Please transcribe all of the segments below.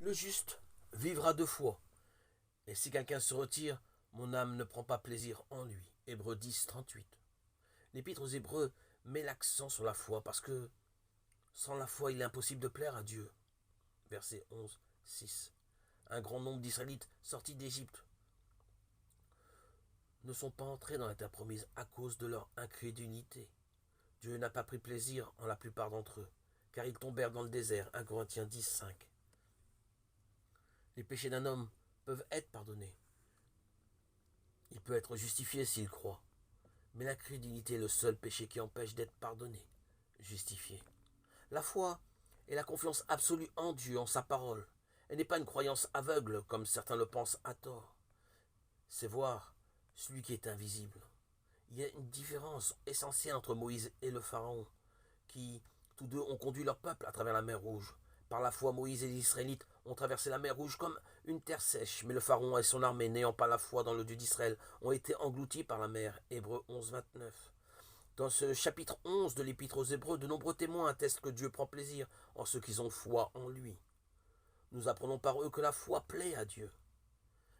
Le juste vivra de foi. Et si quelqu'un se retire, mon âme ne prend pas plaisir en lui. Hébreux 10, 38. L'Épître aux Hébreux met l'accent sur la foi parce que sans la foi, il est impossible de plaire à Dieu. Verset 11, 6. Un grand nombre d'Israélites sortis d'Égypte ne sont pas entrés dans la terre promise à cause de leur incrédulité. Dieu n'a pas pris plaisir en la plupart d'entre eux, car ils tombèrent dans le désert. 1 Corinthiens 10, 5. Les péchés d'un homme peuvent être pardonnés. Il peut être justifié s'il croit. Mais l'incrédulité est le seul péché qui empêche d'être pardonné, justifié. La foi est la confiance absolue en Dieu, en sa parole. Elle n'est pas une croyance aveugle, comme certains le pensent à tort. C'est voir celui qui est invisible. Il y a une différence essentielle entre Moïse et le Pharaon, qui, tous deux, ont conduit leur peuple à travers la mer Rouge. Par la foi, Moïse et les Israélites ont traversé la mer Rouge comme une terre sèche, mais le Pharaon et son armée, n'ayant pas la foi dans le Dieu d'Israël, ont été engloutis par la mer. Hébreux 11, 29. Dans ce chapitre 11 de l'Épître aux Hébreux, de nombreux témoins attestent que Dieu prend plaisir en ceux qui ont foi en lui. Nous apprenons par eux que la foi plaît à Dieu.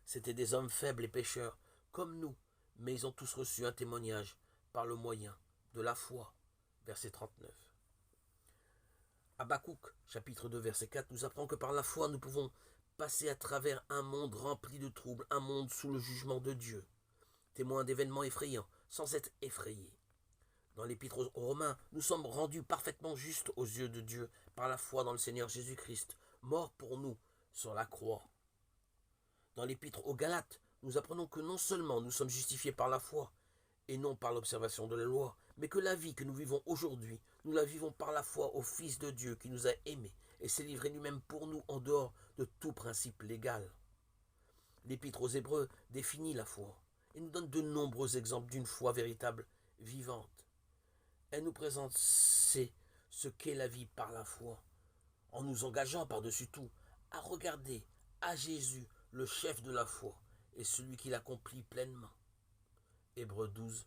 C'étaient des hommes faibles et pécheurs, comme nous, mais ils ont tous reçu un témoignage par le moyen de la foi. Verset 39. Habakkuk, chapitre 2, verset 4, nous apprend que par la foi, nous pouvons passer à travers un monde rempli de troubles, un monde sous le jugement de Dieu, témoin d'événements effrayants, sans être effrayés. Dans l'Épître aux Romains, nous sommes rendus parfaitement justes aux yeux de Dieu par la foi dans le Seigneur Jésus-Christ, mort pour nous sur la croix. Dans l'Épître aux Galates, nous apprenons que non seulement nous sommes justifiés par la foi, et non par l'observation de la loi, mais que la vie que nous vivons aujourd'hui, nous la vivons par la foi au Fils de Dieu qui nous a aimés et s'est livré lui-même pour nous en dehors de tout principe légal. L'Épître aux Hébreux définit la foi et nous donne de nombreux exemples d'une foi véritable, vivante. Elle nous présente ce qu'est la vie par la foi, en nous engageant par-dessus tout à regarder à Jésus, le chef de la foi, et celui qui l'accomplit pleinement. Hébreux 12,